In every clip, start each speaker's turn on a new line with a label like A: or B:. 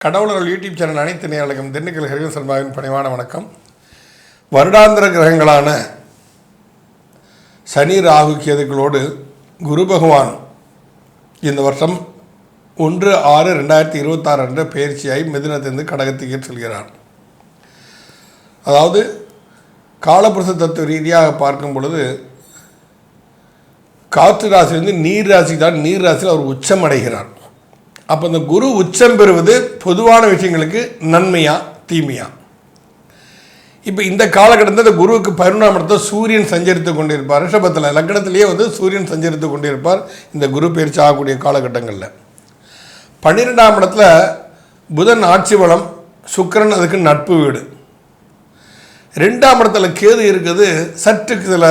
A: கடவுளர்கள் YouTube channel அனைத்து நேயர்களுக்கும் திண்டுக்கல் ஹரிவன் சர்மாவின் பணிவான வணக்கம். வருடாந்திர கிரகங்களான சனி ராகு கேதுக்களோடு குரு பகவான் இந்த வருஷம் 1/6/2026 என்ற பயிற்சியாய் மிதுனத்திலிருந்து கடகத்துக்கு செல்கிறார். அதாவது காலபுருஷ தத்துவ ரீதியாக பார்க்கும் பொழுது காற்று ராசியிலிருந்து நீர் ராசி தான், நீர் ராசியில் அவர் உச்சம் அடைகிறார். அப்போ இந்த குரு உச்சம் பெறுவது பொதுவான விஷயங்களுக்கு நன்மையா தீமையா? இப்போ இந்த காலகட்டத்தில் இந்த குருவுக்கு 11ஆம் இடத்துல சூரியன் சஞ்சரித்து கொண்டிருப்பார். ரிஷபத்தில் லக்னத்திலேயே சூரியன் சஞ்சரித்து கொண்டிருப்பார் இந்த குரு பயிற்சி ஆகக்கூடிய காலகட்டங்களில். 12ஆம் இடத்துல புதன் ஆட்சி பலம், சுக்கிரன் அதுக்கு நட்பு வீடு. 2ஆம் இடத்துல கேது இருக்குது, சற்று சில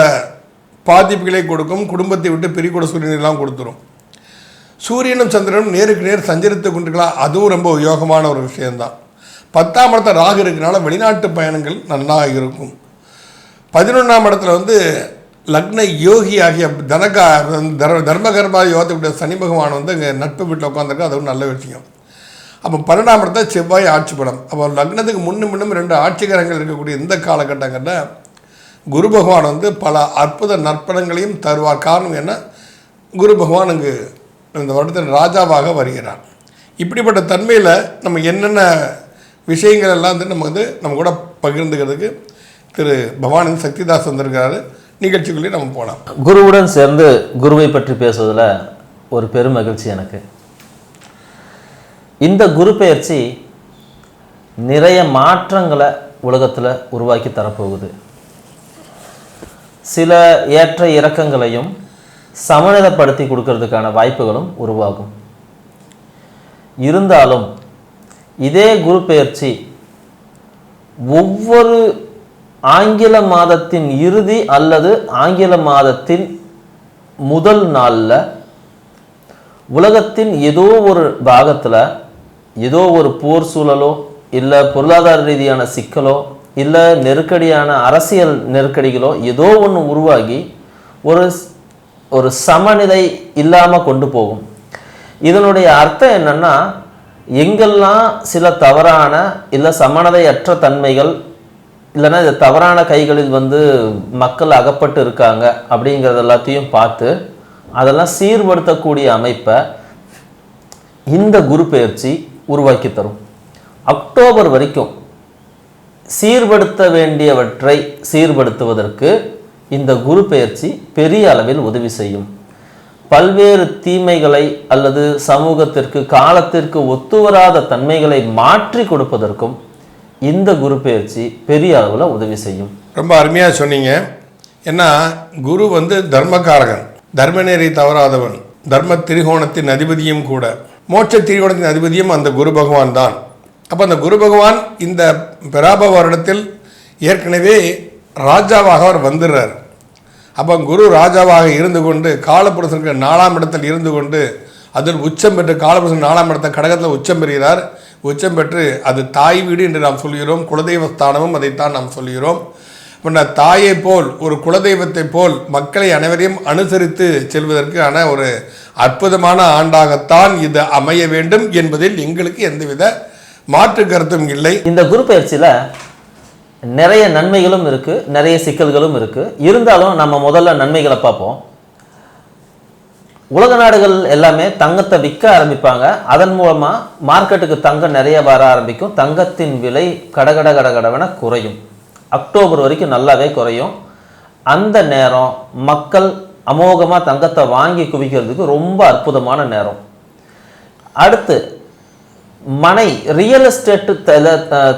A: பாதிப்புகளை கொடுக்கும், குடும்பத்தை விட்டு பிரிக்கூட சூரியனெல்லாம் கொடுத்துரும். சூரியனும் சந்திரனும் நேருக்கு நேர் சஞ்சரித்து கொண்டிருக்கலாம், அதுவும் ரொம்ப யோகமான ஒரு விஷயந்தான். 10ஆம் இடத்துல ராகு இருக்கிறனால வெளிநாட்டு பயணங்கள் நல்லா இருக்கும். 11ஆம் இடத்துல லக்ன யோகி ஆகிய தர்மகர்மா யோகத்துடைய சனி பகவான் இங்கே நட்பு வீட்டில் உட்காந்துருக்கு, அதுவும் நல்ல விஷயம். அப்போ 12ஆம் இடத்துல செவ்வாய் ஆட்சி பலம். அப்போ லக்னத்துக்கு முன்னும் 2 ஆட்சிகரங்கள் இருக்கக்கூடிய இந்த காலகட்டங்களில் குரு பகவான் பல அற்புத நற்பணங்களையும் தருவார். காரணம் என்ன? குரு பகவான் இங்கு இந்த வருடத்தில் ராஜாவாக வருகிறார். இப்படிப்பட்ட தன்மையில் நம்ம என்னென்ன விஷயங்கள் எல்லாம் நம்ம கூட பகிர்ந்துக்கிறதுக்கு திரு பவானந்த் சக்திதாஸ் வந்திருக்கிறாரு. நிகழ்ச்சிக்குள்ளே நம்ம போகலாம்.
B: குருவுடன் சேர்ந்து குருவை பற்றி பேசுவதில் ஒரு பெரும் மகிழ்ச்சி எனக்கு. இந்த குரு பெயர்ச்சி நிறைய மாற்றங்களை உலகத்தில் உருவாக்கி தரப்போகுது. சில ஏற்ற இறக்கங்களையும் சமநிலைப்படுத்தி கொடுக்கறதுக்கான வாய்ப்புகளும் உருவாகும். இருந்தாலும் இதே குரு பெயர்ச்சி ஒவ்வொரு ஆங்கில மாதத்தின் இறுதி அல்லது ஆங்கில மாதத்தின் முதல் நாளில் உலகத்தின் ஏதோ ஒரு பாகத்தில் ஏதோ ஒரு போர் சூழலோ இல்லை பொருளாதார ரீதியான சிக்கலோ இல்லை நெருக்கடியான அரசியல் நெருக்கடிகளோ ஏதோ ஒன்று உருவாகி ஒரு சமநிலை இல்லாமல் கொண்டு போகும். இதனுடைய அர்த்தம் என்னன்னா, எங்கெல்லாம் சில தவறான இல்லை சமநிலையற்ற தன்மைகள் இல்லைன்னா இது தவறான கைகளில் மக்கள் அகப்பட்டு இருக்காங்க அப்படிங்கிறது எல்லாத்தையும் பார்த்து அதெல்லாம் சீர்படுத்தக்கூடிய அமைப்பை இந்த குரு பெயர்ச்சி உருவாக்கி தரும். அக்டோபர் வரைக்கும் சீர்படுத்த வேண்டியவற்றை சீர்படுத்துவதற்கு இந்த குரு பெயர்ச்சி பெரிய அளவில் உதவி செய்யும். பல்வேறு தீமைகளை அல்லது சமூகத்திற்கு காலத்திற்கு ஒத்துவராத தன்மைகளை மாற்றி கொடுப்பதற்கும் இந்த குரு பெயர்ச்சி பெரிய அளவில் உதவி செய்யும்.
A: ரொம்ப அருமையாக சொன்னீங்க. ஏன்னா குரு தர்மகாரகன், தர்மநெறி தவறாதவன், தர்ம திரிகோணத்தின் அதிபதியும் கூட, மோட்ச திரிகோணத்தின் அதிபதியும் அந்த குரு பகவான் தான். அப்போ அந்த குரு பகவான் இந்த பிராப வருடத்தில் ஏற்கனவே ராஜாவாக அவர் வந்துடுறார். அப்போ குரு ராஜாவாக இருந்து கொண்டு காலபுருஷனுக்கு 4ஆம் இடத்தில் இருந்து கொண்டு அதில் உச்சம் பெற்று காலபுருஷன் 4ஆம் இடத்தை கடகத்தில் உச்சம் பெறுகிறார். உச்சம் பெற்று அது தாய் வீடு என்று நாம் சொல்கிறோம். குலதெய்வ ஸ்தானமும் அதைத்தான் நாம் சொல்கிறோம். இப்போ தாயை போல் ஒரு குலதெய்வத்தை போல் மக்களை அனைவரையும் அனுசரித்து செல்வதற்கான ஒரு அற்புதமான ஆண்டாகத்தான் இது அமைய வேண்டும் என்பதில் எங்களுக்கு எந்தவித மாற்று கருத்தும் இல்லை.
B: இந்த குரு பயிற்சியில் நிறைய நன்மைகளும் இருக்கு, நிறைய சிக்கல்களும் இருக்கு. இருந்தாலும் நம்ம முதல்ல நன்மைகளை பார்ப்போம். உலக நாடுகள் எல்லாமே தங்கத்தை விற்க ஆரம்பிப்பாங்க. அதன் மூலமா மார்க்கெட்டுக்கு தங்கம் நிறைய வர ஆரம்பிக்கும். தங்கத்தின் விலை கடகடவென குறையும். அக்டோபர் வரைக்கும் நல்லாவே குறையும். அந்த நேரம் மக்கள் அமோகமாக தங்கத்தை வாங்கி குவிக்கிறதுக்கு ரொம்ப அற்புதமான நேரம். அடுத்து மனை ரியல் எஸ்டேட்டு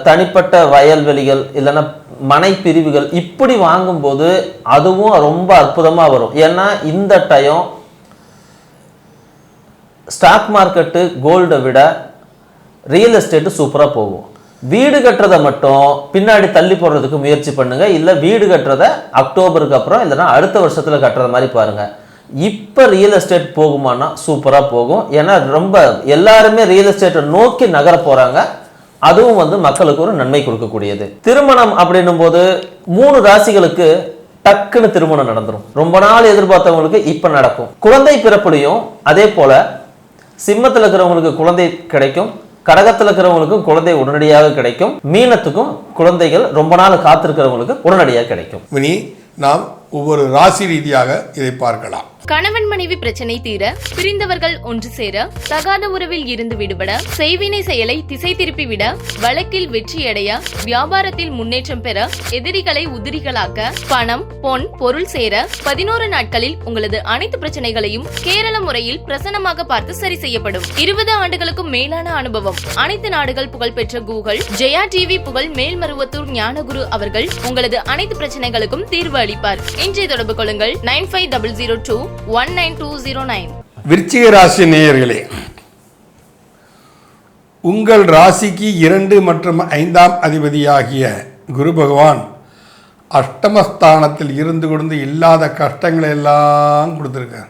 B: தனிப்பட்ட வயல்வெளிகள் இல்லைன்னா மனை பிரிவுகள் இப்படி வாங்கும்போது அதுவும் ரொம்ப அற்புதமாக வரும். ஏன்னா இந்த டைம் ஸ்டாக் மார்க்கெட்டு கோல்டை விட ரியல் எஸ்டேட்டு சூப்பராக போகும். வீடு கட்டுறதை மட்டும் பின்னாடி தள்ளி போடுறதுக்கு முயற்சி பண்ணுங்க. இல்லை வீடு கட்டுறதை அக்டோபருக்கு அப்புறம் இல்லைன்னா அடுத்த வருஷத்தில் கட்டுறது மாதிரி பாருங்க. இப்போ ரியல் எஸ்டேட் போகுமானா சூப்பராக போகும். ஏன்னா ரொம்ப எல்லாருமே ரியல் எஸ்டேட்டை நோக்கி நகர போகிறாங்க. அதுவும் மக்களுக்கு ஒரு நன்மை கொடுக்கக்கூடியது. திருமணம் அப்படின்னும் போது 3 ராசிகளுக்கு டக்குன்னு திருமணம் நடந்துடும். ரொம்ப நாள் எதிர்பார்த்தவங்களுக்கு இப்போ நடக்கும். குழந்தை பிறப்புலையும் அதே போல் சிம்மத்தில் இருக்கிறவங்களுக்கு குழந்தை கிடைக்கும், கடகத்தில் இருக்கிறவங்களுக்கும் குழந்தை உடனடியாக கிடைக்கும். மீனத்துக்கும் குழந்தைகள் ரொம்ப நாள் காத்திருக்கிறவங்களுக்கு உடனடியாக கிடைக்கும்.
A: இனி நாம் ஒவ்வொரு ராசி ரீதியாக இதை பார்க்கலாம்.
C: கணவன் மனைவி பிரச்சனை தீர, பிரிந்தவர்கள் ஒன்று சேர, தகாத உறவில் இருந்து விடுபட, செய்வினை செயலை திசை திருப்பி விட, வழக்கில் வெற்றியடைய, வியாபாரத்தில் முன்னேற்றம் பெற, எதிரிகளை உதிரிகளாக்க, பணம் பொன் பொருள் சேர 11 நாட்களில் உங்களது அனைத்து பிரச்சனைகளையும் கேரள முறையில் பிரசன்னமாக பார்த்து சரி செய்யப்படும். 20 ஆண்டுகளுக்கும் மேலான அனுபவம், அனைத்து நாடுகள் புகழ்பெற்ற கூகுள் ஜெயா டிவி புகழ் மேல்மருவத்தூர் ஞானகுரு அவர்கள் உங்களது அனைத்து பிரச்சனைகளுக்கும் தீர்வு அளிப்பார். இன்றைய தொடர்பு கொள்ளுங்கள் 9500219209.
A: விருச்சிக ராசி நேயர்களே, உங்கள் ராசிக்கு 2 மற்றும் 5ஆம் அதிபதியாகிய குரு பகவான் அஷ்டமஸ்தானத்தில் இருந்து கொண்டு இல்லாத கஷ்டங்களை எல்லாம் கொடுத்துருக்கார்.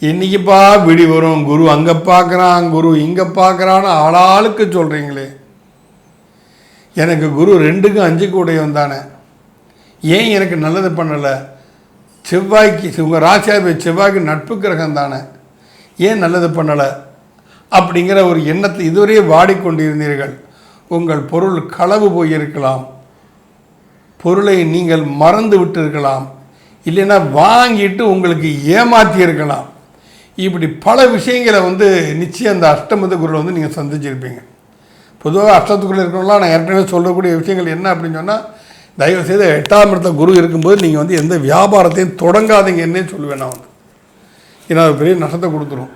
A: என்னைக்குப்பா விடி வரும், குரு அங்கே பார்க்குறான், குரு இங்கே பார்க்குறான்னு ஆளாளுக்கு சொல்கிறீங்களே. எனக்கு குரு 2க்கும் 5க்கு உடையவன் தானே, ஏன் எனக்கு நல்லது பண்ணலை? செவ்வாய்க்கு உங்கள் ராசியாக செவ்வாய்க்கு நட்பு கிரகம் தானே, ஏன் நல்லது பண்ணலை அப்படிங்கிற ஒரு எண்ணத்தை இதுவரையே வாடிக்கொண்டிருந்தீர்கள். உங்கள் பொருள் களவு போயிருக்கலாம், பொருளை நீங்கள் மறந்து விட்டிருக்கலாம், இல்லைன்னா வாங்கிட்டு உங்களுக்கு ஏமாற்றி இருக்கலாம். இப்படி பல விஷயங்களை நிச்சயம் அந்த அஷ்டமத்து குருவில் நீங்கள் சந்திச்சிருப்பீங்க. பொதுவாக அஷ்டத்துக்குள்ளே இருக்கிறவங்களாம் நான் ஏற்கனவே சொல்லக்கூடிய விஷயங்கள் என்ன அப்படின்னு சொன்னால், தயவுசெய்து 8ஆம் இடத்துல குரு இருக்கும்போது நீங்கள் எந்த வியாபாரத்தையும் தொடங்காதீங்கன்னே சொல்லுவேன் நான். ஏன்னா அது பெரிய நஷ்டத்தை கொடுத்துரும்,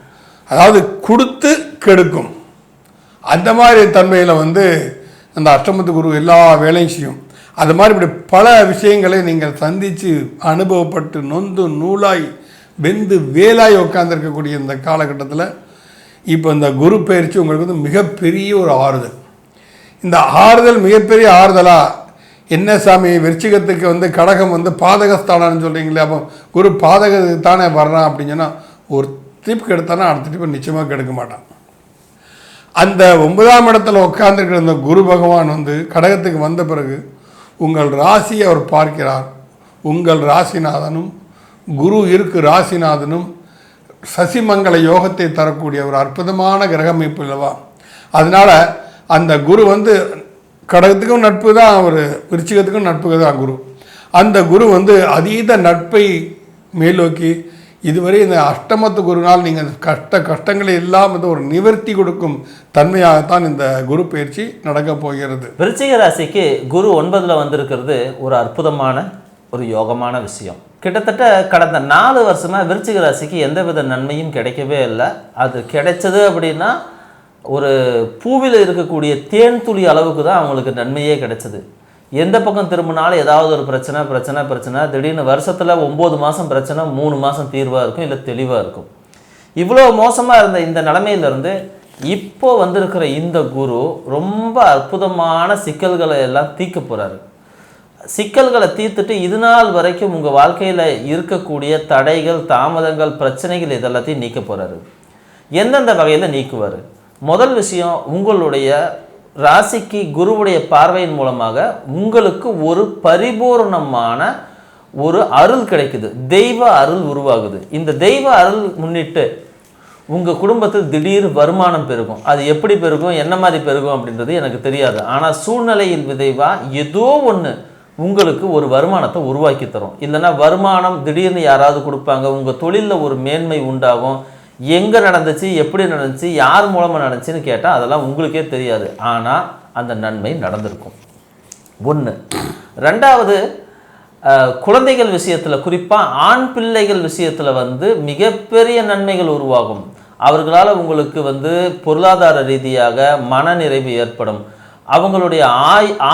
A: அதாவது கொடுத்து கெடுக்கும். அந்த மாதிரி தன்மையில் அந்த அஷ்டமத்து குரு எல்லா வேலையும் செய்யும். அது மாதிரி இப்படி பல விஷயங்களை நீங்கள் சந்தித்து அனுபவப்பட்டு நொந்து நூலாய் வெந்து வேலாய் உட்காந்துருக்கக்கூடிய இந்த காலகட்டத்தில் இப்போ இந்த குரு பயிற்சி உங்களுக்கு மிகப்பெரிய ஒரு ஆறுதல். இந்த ஆறுதல் மிகப்பெரிய ஆறுதலாக என்ன சாமி, விருச்சிகத்துக்கு கடகம் பாதகஸ்தானம்னு சொல்கிறீங்களே, அப்போ குரு பாதகத்துக்கு தானே வர்றான் அப்படின்னு சொன்னால், ஒரு ட்ரிப் கெடுத்தானா அடுத்த ட்ரிப் நிச்சயமாக கெடுக்க மாட்டான். அந்த 9ஆம் இடத்துல உட்காந்துருக்கிற அந்த குரு பகவான் கடகத்துக்கு வந்த பிறகு உங்கள் ராசியை அவர் பார்க்கிறார். உங்கள் ராசிநாதனும் குரு இருக்கு ராசிநாதனும் சசிமங்கல யோகத்தை தரக்கூடிய ஒரு அற்புதமான கிரகமைப்பு இல்லவா. அதனால் அந்த குரு கடகத்துக்கும் நட்பு தான், அவர் விருச்சிகத்துக்கும் நட்பு தான் குரு. அந்த குரு அதீத நட்பை மேலோக்கி இதுவரை இந்த அஷ்டமத்து குருனால் நீங்கள் கஷ்டங்களை எல்லாம் ஒரு நிவர்த்தி கொடுக்கும் தன்மையாகத்தான் இந்த குரு பயிற்சி நடக்கப் போகிறது.
B: விருச்சிக ராசிக்கு குரு 9ல் வந்திருக்கிறது ஒரு அற்புதமான ஒரு யோகமான விஷயம். கிட்டத்தட்ட கடந்த 4 வருஷமாக விருச்சிக ராசிக்கு எந்தவித நன்மையும் கிடைக்கவே இல்லை. அது கிடைச்சது அப்படின்னா ஒரு பூவில் இருக்கக்கூடிய தேன் துளி அளவுக்கு தான் அவங்களுக்கு நன்மையே கிடைச்சது. எந்த பக்கம் திரும்பினாலும் ஏதாவது ஒரு பிரச்சனை, திடீர்னு வருஷத்தில் 9 மாதம் பிரச்சனை, 3 மாதம் தீர்வாக இருக்கும், இல்லை தெளிவாக இருக்கும். இவ்வளோ மோசமாக இருந்த இந்த நிலைமையிலேருந்து இப்போ வந்திருக்கிற இந்த குரு ரொம்ப அற்புதமான சிக்கல்களை எல்லாம் தீர்க்க போகிறாரு. சிக்கல்களை தீர்த்துட்டு இது நாள் வரைக்கும் உங்கள் வாழ்க்கையில் இருக்கக்கூடிய தடைகள், தாமதங்கள், பிரச்சனைகள் இதெல்லாத்தையும் நீக்க போகிறாரு. எந்தெந்த வகையில் நீக்குவார்? முதல் விஷயம், உங்களுடைய ராசிக்கு குருவுடைய பார்வையின் மூலமாக உங்களுக்கு ஒரு பரிபூர்ணமான ஒரு அருள் கிடைக்குது, தெய்வ அருள் உருவாகுது. இந்த தெய்வ அருள் முன்னிட்டு உங்கள் குடும்பத்தில் திடீர் வருமானம் பெருகும். அது எப்படி பெருகும், என்ன மாதிரி பெருகும் அப்படின்றது எனக்கு தெரியாது. ஆனால் சூழ்நிலையில் விதைவாக ஏதோ ஒன்று உங்களுக்கு ஒரு வருமானத்தை உருவாக்கி தரும். இல்லைன்னா வருமானம் திடீர்னு யாராவது கொடுப்பாங்க, உங்கள் தொழிலில் ஒரு மேன்மை உண்டாகும். எங்கே நடந்துச்சு, எப்படி நடந்துச்சு, யார் மூலமாக நடந்துச்சுன்னு கேட்டால் அதெல்லாம் உங்களுக்கே தெரியாது. ஆனால் அந்த நன்மை நடந்திருக்கும். 1. 2வது, குழந்தைகள் விஷயத்தில், குறிப்பாக ஆண் பிள்ளைகள் விஷயத்தில் மிகப்பெரிய நன்மைகள் உருவாகும். அவர்களால் உங்களுக்கு பொருளாதார ரீதியாக மனநிறைவு ஏற்படும். அவங்களுடைய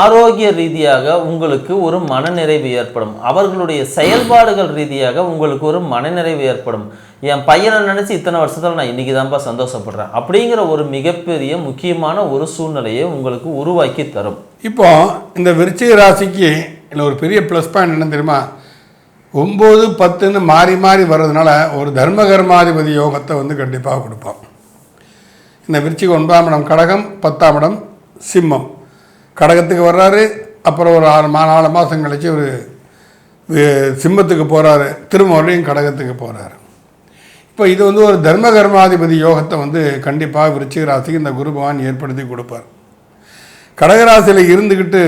B: ஆரோக்கிய ரீதியாக உங்களுக்கு ஒரு மனநிறைவு ஏற்படும். அவர்களுடைய செயல்பாடுகள் ரீதியாக உங்களுக்கு ஒரு மனநிறைவு ஏற்படும். என் பையனை நினச்சி இத்தனை வருஷத்தில் நான் இன்றைக்கி தான்ப்பா சந்தோஷப்படுறேன் அப்படிங்கிற ஒரு மிகப்பெரிய முக்கியமான ஒரு சூழ்நிலையை உங்களுக்கு உருவாக்கி தரும்.
A: இப்போ இந்த விருச்சிக ராசிக்கு இல்லை ஒரு பெரிய ப்ளஸ் பாயிண்ட் என்ன தெரியுமா, 9, 10ன்னு மாறி மாறி வர்றதுனால ஒரு தர்மகர்மாதிபதி யோகத்தை கண்டிப்பாக கொடுப்போம். இந்த விருச்சிக 9ஆம் இடம் கடகம், 10ஆம் இடம் சிம்மம். கடகத்துக்கு வர்றாரு, அப்புறம் ஒரு 4 மாதம் கழிச்சு ஒரு சிம்மத்துக்கு போகிறாரு, திரும்ப மறுபடியும் கடகத்துக்கு போகிறாரு. இப்போ இது வந்து ஒரு தர்ம கர்மாதிபதி யோகத்தை வந்து கண்டிப்பாக விருச்சிக ராசிக்கு இந்த குரு பகவான் ஏற்படுத்தி கொடுப்பார். கடகராசியில் இருந்துக்கிட்டு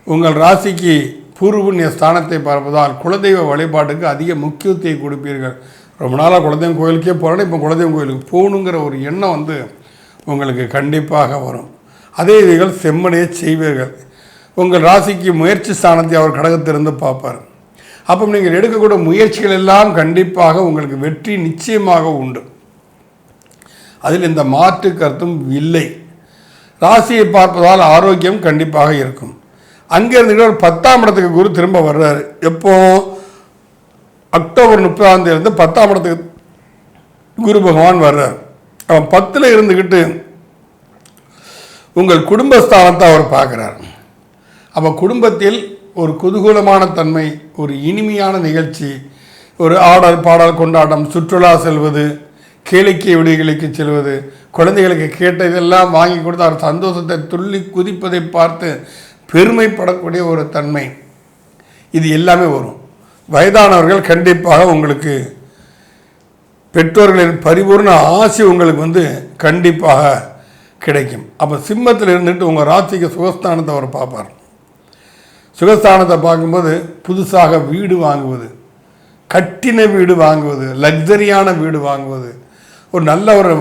A: உங்கள் ராசிக்கு பூர்வ புண்ணிய ஸ்தானத்தை பார்ப்பதால் குலதெய்வ வழிபாட்டுக்கு அதிக முக்கியத்துவத்தை கொடுப்பீர்கள். ரொம்ப நாளாக குலதெய்வம் கோயிலுக்கே போகிறேன், இப்போ குலதெய்வம் கோயிலுக்கு போகணுங்கிற ஒரு எண்ணம் வந்து உங்களுக்கு கண்டிப்பாக வரும். அதே இதுகள் செம்மனையை செய்வீர்கள். உங்கள் ராசிக்கு முயற்சி ஸ்தானத்தை அவர் கடகத்திலிருந்து பார்ப்பார். அப்போ நீங்கள் எடுக்கக்கூடிய முயற்சிகள் எல்லாம் கண்டிப்பாக உங்களுக்கு வெற்றி நிச்சயமாக உண்டு. அதில் இந்த மாற்று கருத்தும் இல்லை. ராசியை பார்ப்பதால் ஆரோக்கியம் கண்டிப்பாக இருக்கும். அங்கே இருந்துக்கிட்ட ஒரு 10ஆம் இடத்துக்கு குரு திரும்ப வர்றாரு. எப்போ அக்டோபர் 30ஆம் தேதி 10ஆம் இடத்துக்கு குரு பகவான் வர்றார். அவன் 10ல் இருந்துக்கிட்டு உங்கள் குடும்பஸ்தானத்தை அவர் பார்க்குறார். அப்போ குடும்பத்தில் ஒரு குதூகூலமான தன்மை, ஒரு இனிமையான நிகழ்ச்சி, ஒரு ஆடல் பாடல் கொண்டாட்டம், சுற்றுலா செல்வது, கேளிக்கை விடுதிகளுக்கு செல்வது, குழந்தைகளுக்கு கேட்ட இதெல்லாம் வாங்கி கொடுத்து அவர் சந்தோஷத்தை துள்ளி குதிப்பதை பார்த்து பெருமைப்படக்கூடிய ஒரு தன்மை, இது எல்லாமே வரும். வயதானவர்கள் கண்டிப்பாக உங்களுக்கு பெற்றோர்களின் பரிபூர்ண ஆசி உங்களுக்கு வந்து கண்டிப்பாக கிடைக்கும். அப்போ சிம்மத்தில் இருந்துட்டு உங்கள் ராசிக்கு சுகஸ்தானத்தை அவர் பார்ப்பார். சுகஸ்தானத்தை பார்க்கும்போது புதுசாக வீடு வாங்குவது, கட்டின வீடு வாங்குவது, லக்ஸரியான வீடு வாங்குவது, ஒரு நல்ல ஒரு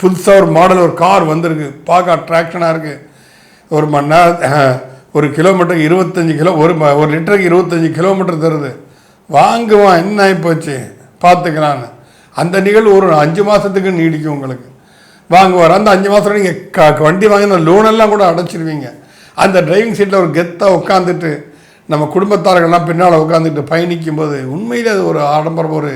A: புதுசாக ஒரு மாடல் ஒரு கார் வந்திருக்கு, பார்க்க அட்ராக்ஷனாக இருக்குது, ஒரு மணி நேரம் ஒரு கிலோமீட்டருக்கு 25 கிலோ, ஒரு லிட்டருக்கு 25 கிலோமீட்டர் தருது, வாங்குவான், என்ன ஆகிப்போச்சு பார்த்துக்கலான்னு. அந்த நிகழ்வு ஒரு 5 மாதத்துக்கு நீடிக்கும். உங்களுக்கு வாங்குவார். அந்த 5 மாதம் நீங்கள் வண்டி வாங்கின லோனெல்லாம் கூட அடைச்சிருவீங்க. அந்த டிரைவிங் சீட்டில் ஒரு கெத்தாக உட்காந்துட்டு நம்ம குடும்பத்தார்கள்லாம் பின்னால் உட்காந்துட்டு பயணிக்கும் போது உண்மையில் அது ஒரு ஆடம்பரம், ஒரு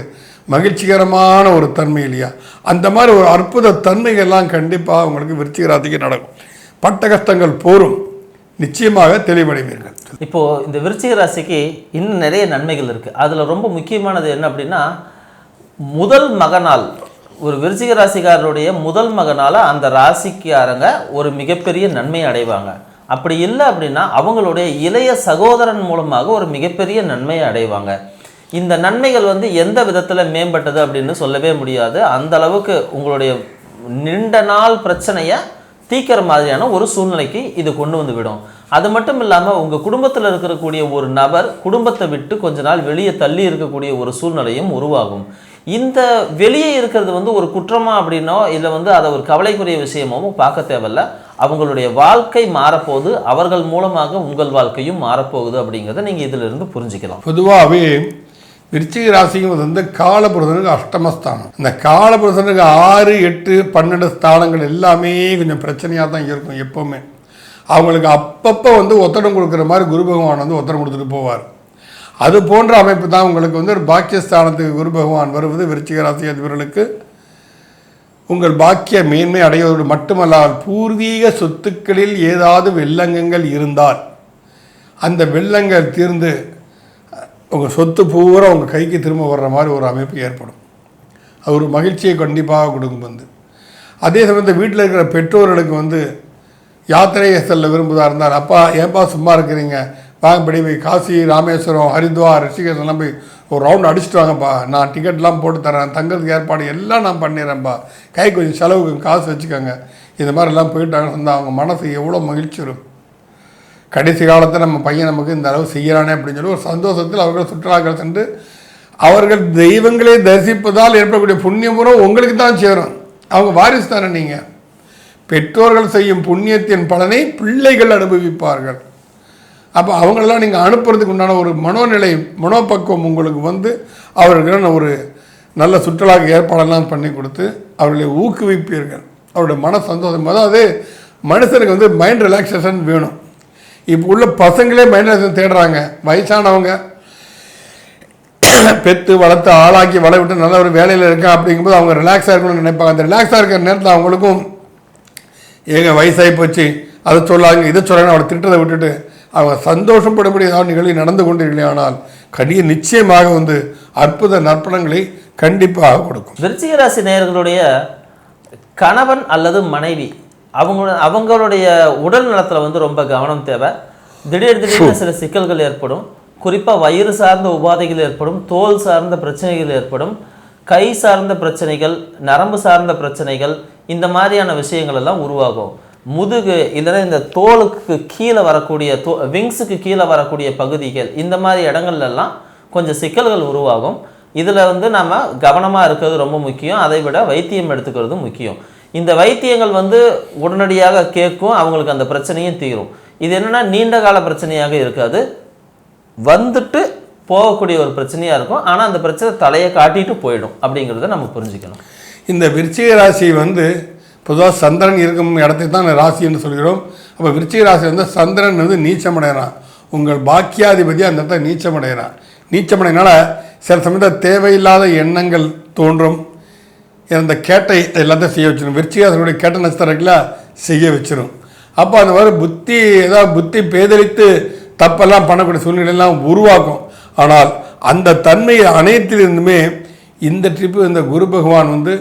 A: மகிழ்ச்சிகரமான ஒரு தன்மை இல்லையா? அந்த மாதிரி ஒரு அற்புத தன்மைகள்லாம் கண்டிப்பாக உங்களுக்கு விருச்சிக ராசிக்கு நடக்கும். பட்ட கஷ்டங்கள் போரும், நிச்சயமாக தெளிவடைவீர்கள்.
B: இப்போது இந்த விருச்சிக ராசிக்கு இன்னும் நிறைய நன்மைகள் இருக்குது. அதில் ரொம்ப முக்கியமானது என்ன அப்படின்னா, முதல் மகனால், ஒரு விருச்சிக ராசிக்காரருடைய முதல் மகனால் அந்த ராசிக்காரங்க ஒரு மிகப்பெரிய நன்மை அடைவாங்க. அப்படி இல்லை அப்படின்னா அவங்களுடைய இளைய சகோதரன் மூலமாக ஒரு மிகப்பெரிய நன்மையை அடைவாங்க. இந்த நன்மைகள் வந்து எந்த விதத்தில் மேம்பட்டது அப்படின்னு சொல்லவே முடியாது. அந்த அளவுக்கு உங்களுடைய நீண்ட நாள் பிரச்சனையை தீக்கிற மாதிரியான ஒரு சூழ்நிலைக்கு இது கொண்டு வந்து விடும். அது மட்டும் இல்லாமல் உங்கள் குடும்பத்தில் இருக்கக்கூடிய ஒரு நபர் குடும்பத்தை விட்டு கொஞ்ச நாள் வெளியே தள்ளி இருக்கக்கூடிய ஒரு சூழ்நிலையும் உருவாகும். இந்த வெளியே இருக்கிறது வந்து ஒரு குற்றமா அப்படின்னோ இல்லை வந்து அதை ஒரு கவலைக்குரிய விஷயமோ பார்க்க தேவையில்ல. அவங்களுடைய வாழ்க்கை மாறப்போகுது, அவர்கள் மூலமாக உங்கள் வாழ்க்கையும் மாறப்போகுது அப்படிங்கிறத நீங்கள் இதிலிருந்து புரிஞ்சுக்கலாம்.
A: பொதுவாகவே விருச்சிக ராசிங்கிறது வந்து காலபுருஷனுக்கு அஷ்டமஸ்தானம். இந்த காலபுருஷனுக்கு 6, 8, 12 ஸ்தானங்கள் எல்லாமே கொஞ்சம் பிரச்சனையாக தான் இருக்கும். எப்போவுமே அவங்களுக்கு அப்பப்போ வந்து ஒத்தடம் கொடுக்குற மாதிரி குரு பகவான் வந்து ஒத்தடம் கொடுத்துட்டு போவார். அது போன்ற அமைப்பு தான் உங்களுக்கு வந்து ஒரு பாக்கியஸ்தானத்துக்கு குரு பகவான் வருவது விருச்சிக ராசி அதிபர்களுக்கு உங்கள் பாக்கிய மேன்மை அடைவதோடு மட்டுமல்லாமல் பூர்வீக சொத்துக்களில் ஏதாவது வெள்ளங்கங்கள் இருந்தால் அந்த வெள்ளங்கள் தீர்ந்து உங்கள் சொத்து பூரா உங்கள் கைக்கு திரும்ப வர்ற மாதிரி ஒரு அமைப்பு ஏற்படும். அது ஒரு மகிழ்ச்சியை கண்டிப்பாக கொடுக்கும். வந்து அதே சமயத்தில் வீட்டில் இருக்கிற பெற்றோர்களுக்கு வந்து யாத்திரையை செல்ல விரும்புவதாக இருந்தால், அப்பா ஏன்பா சும்மா இருக்கிறீங்க, வாங்கப்படி போய் காசி, ராமேஸ்வரம், ஹரித்வார், ரிஷிகேஷ் எல்லாம் போய் ஒரு ரவுண்ட் அடிச்சுட்டு வாங்கப்பா, நான் டிக்கெட்லாம் போட்டு தரேன், தங்கிறதுக்கு ஏற்பாடு எல்லாம் நான் பண்ணிடுறேன்ப்பா, கை கொஞ்சம் செலவுக்கு காசு வச்சுக்கோங்க, இந்த மாதிரிலாம் போயிட்டாங்கன்னு சொன்னால் அவங்க மனசு எவ்வளோ மகிழ்ச்சி வரும். கடைசி காலத்தில் நம்ம பையன் நமக்கு இந்த அளவு செய்கிறானே அப்படின்னு சொல்லி ஒரு சந்தோஷத்தில் அவர்கள் சுற்றுலாக்கள் சென்று அவர்கள் தெய்வங்களே தரிசிப்பதால் ஏற்படக்கூடிய புண்ணியமுறம் உங்களுக்கு தான் சேரும். அவங்க வாரிசு தானே. நீங்கள் பெற்றோர்கள் செய்யும் புண்ணியத்தின் பலனை பிள்ளைகள் அனுபவிப்பார்கள். அப்போ அவங்களெல்லாம் நீங்கள் அனுப்புறதுக்கு உண்டான ஒரு மனோநிலை, மனோபக்குவம் உங்களுக்கு வந்து அவர்களுக்கு ஒரு நல்ல சுற்றுலாக்கு ஏற்பாடெல்லாம் பண்ணி கொடுத்து அவர்களை ஊக்குவிப்பீர்கள். அவருடைய மன சந்தோஷம். அதாவது மனுஷனுக்கு வந்து மைண்ட் ரிலாக்ஸேஷன் வேணும். இப்போ உள்ள பசங்களே மைண்ட் ரிலாக்ஸேஷன் தேடுறாங்க. வயசானவங்க பெற்று வளர்த்து ஆளாக்கி வளை விட்டு நல்ல ஒரு வேலையில் இருக்கேன் அப்படிங்கும்போது அவங்க ரிலாக்ஸாக இருக்கணும்னு நினைப்பாங்க. அந்த ரிலாக்ஸாக இருக்கிற நேரத்தில் அவங்களுக்கும் ஏங்க வயசாகி போச்சு, அதை சொல்லாங்க இதை சொல்லாங்க, அவரை திட்டத்தை விட்டுட்டு அவங்க சந்தோஷப்படக்கூடிய ஏதாவது நிகழ்ச்சி நடந்து கொண்டிருக்கலையே, ஆனால் நிச்சயமாக வந்து அற்புத நற்பணங்களை கண்டிப்பாக கொடுக்கும்.
B: விருச்சிக ராசி நேயர்களுடைய கணவன் அல்லது மனைவி அவங்களுடைய உடல் நலத்தில் வந்து ரொம்ப கவனம் தேவை. திடீர்னு சில சிக்கல்கள் ஏற்படும். குறிப்பாக வயிறு சார்ந்த உபாதைகள் ஏற்படும், தோல் சார்ந்த பிரச்சனைகள் ஏற்படும், கை சார்ந்த பிரச்சனைகள், நரம்பு சார்ந்த பிரச்சனைகள், இந்த மாதிரியான விஷயங்கள் எல்லாம் உருவாகும். முதுகு இல்லைன்னா இந்த தோலுக்கு கீழே வரக்கூடிய விங்ஸுக்கு கீழே வரக்கூடிய பகுதிகள், இந்த மாதிரி இடங்கள்லாம் கொஞ்சம் சிக்கல்கள் உருவாகும். இதில் வந்து நம்ம கவனமாக இருக்கிறது ரொம்ப முக்கியம். அதை விட வைத்தியம் எடுத்துக்கிறது முக்கியம். இந்த வைத்தியங்கள் வந்து உடனடியாக கேட்கும், அவங்களுக்கு அந்த பிரச்சனையும் தீரும். இது என்னென்னா நீண்ட கால பிரச்சனையாக இருக்காது, வந்துட்டு போகக்கூடிய ஒரு பிரச்சனையாக இருக்கும். ஆனால் அந்த பிரச்சனை தலையை காட்டிட்டு போயிடும் அப்படிங்கிறத நம்ம புரிஞ்சுக்கணும்.
A: இந்த விருச்சிக ராசி வந்து பொதுவாக சந்திரன் இருக்கும் இடத்தை தான் ராசின்னு சொல்கிறோம். அப்போ விருச்சிக ராசி வந்து சந்திரன் வந்து நீச்சமடைகிறான். உங்கள் பாக்கியாதிபதி அந்த இடத்த நீச்சமடைகிறான். நீச்சமடைனால சில சமயத்தில் தேவையில்லாத எண்ணங்கள் தோன்றும். இந்த கேட்டை எல்லாத்தையும் செய்ய வச்சிடும். விருச்சிக ராசினுடைய கேட்ட நட்சத்திரங்களை செய்ய வச்சிடும். அப்போ அந்த மாதிரி புத்தி பேதலித்து தப்பெல்லாம் பண்ணக்கூடிய சூழ்நிலையெல்லாம் உருவாக்கும். ஆனால் அந்த தன்மை அனைத்திலிருந்துமே இந்த ட்ரிப்பு இந்த குரு பகவான் வந்து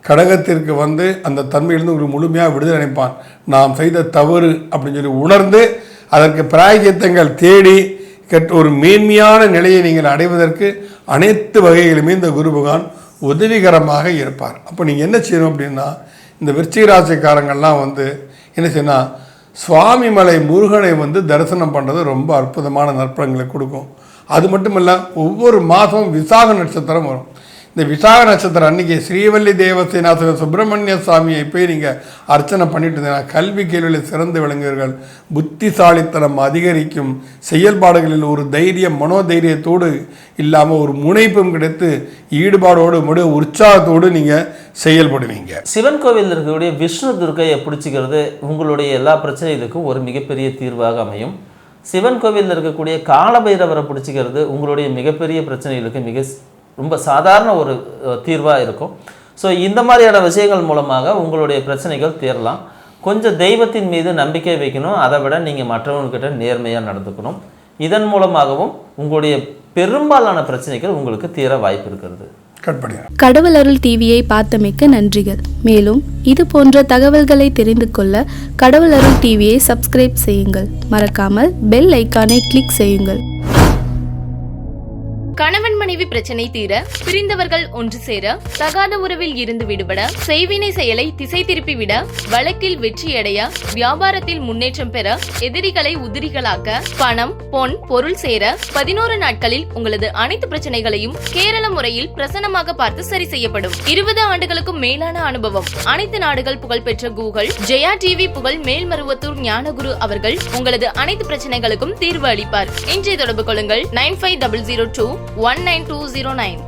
A: கடகத்திற்கு வந்து அந்த தன்மையிலிருந்து ஒரு முழுமையாக விடுதலை அளிப்பான். நாம் செய்த தவறு அப்படின்னு சொல்லி உணர்ந்து அதற்கு பிராயச்சித்தங்கள் தேடி ஒரு மேன்மையான நிலையை நீங்கள் அடைவதற்கு அனைத்து வகைகளுமே இந்த குரு பகவான் உதவிகரமாக இருப்பார். அப்போ நீங்கள் என்ன செய்யணும் அப்படின்னா, இந்த விருச்சிக ராசிக்காரங்கள்லாம் வந்து என்ன செய்யணும், சுவாமிமலை முருகனை வந்து தரிசனம் பண்ணுறது ரொம்ப அற்புதமான நற்பலன்களை கொடுக்கும். அது மட்டும் இல்லை, ஒவ்வொரு மாதமும் விசாக நட்சத்திரம் வரும். இந்த விசாக நட்சத்திரம் அன்றைக்கி ஸ்ரீவல்லி தேவசேனாசன சுப்பிரமணிய சுவாமியை போய் நீங்கள் அர்ச்சனை பண்ணிட்டு இருந்தீங்கன்னா கல்வி கேள்வியில் சிறந்து விளங்குவீர்கள். புத்திசாலித்தனம் அதிகரிக்கும். செயல்பாடுகளில் ஒரு தைரியம், மனோதைரியத்தோடு இல்லாமல் ஒரு முனைப்பும் கிடைத்து ஈடுபாடோடு உற்சாகத்தோடு நீங்கள் செயல்படுவீங்க.
B: சிவன் கோவிலில் இருக்கக்கூடிய விஷ்ணு துர்க்கையை பிடிச்சிக்கிறது உங்களுடைய எல்லா பிரச்சனைகளுக்கும் ஒரு மிகப்பெரிய தீர்வாக அமையும். சிவன் கோவிலில் இருக்கக்கூடிய காலபைரவரை பிடிச்சிக்கிறது உங்களுடைய மிகப்பெரிய பிரச்சனைகளுக்கு ரொம்ப சாதாரண ஒரு தீர்வாக இருக்கும். ஸோ இந்த மாதிரியான விஷயங்கள் மூலமாக உங்களுடைய பிரச்சனைகள் தீரலாம். கொஞ்சம் தெய்வத்தின் மீது நம்பிக்கை வைக்கணும். அதை விட நீங்கள் மற்றவங்கக்கிட்ட நேர்மையாக நடந்துக்கணும். இதன் மூலமாகவும் உங்களுடைய பெரும்பாலான பிரச்சனைகள் உங்களுக்கு தீர வாய்ப்பு இருக்கிறது.
D: கடவுள் அருள் டிவியை பார்த்தமைக்கு நன்றிகள். மேலும் இது போன்ற தகவல்களை தெரிந்து கொள்ள கடவுள் அருள் டிவியை சப்ஸ்கிரைப் செய்யுங்கள். மறக்காமல் பெல் ஐக்கானை கிளிக் செய்யுங்கள்.
C: கணவன் மனைவி பிரச்சனை தீர, பிரிந்தவர்கள் ஒன்று சேர, தகாத உறவில் இருந்து விடுபட, செய்வினை செயலை திசை திருப்பி விட, வழக்கில் வெற்றியடைய, வியாபாரத்தில் முன்னேற்றம் பெற, எதிரிகளை உதிரிகளாக்க, பணம் பொன் பொருள் சேர 11 நாட்களில் உங்களது அனைத்து பிரச்சனைகளையும் கேரள முறையில் பிரசன்னமாக பார்த்து சரி செய்யப்படும். 20 ஆண்டுகளுக்கும் மேலான அனுபவம். அனைத்து நாடுகள் புகழ்பெற்ற கூகுள் ஜெயா டிவி புகழ் மேல்மருவத்தூர் ஞானகுரு அவர்கள் உங்களது அனைத்து பிரச்சனைகளுக்கும் தீர்வு அளிப்பார். இன்றைய தொடர்பு கொள்ளுங்கள் 9500219209.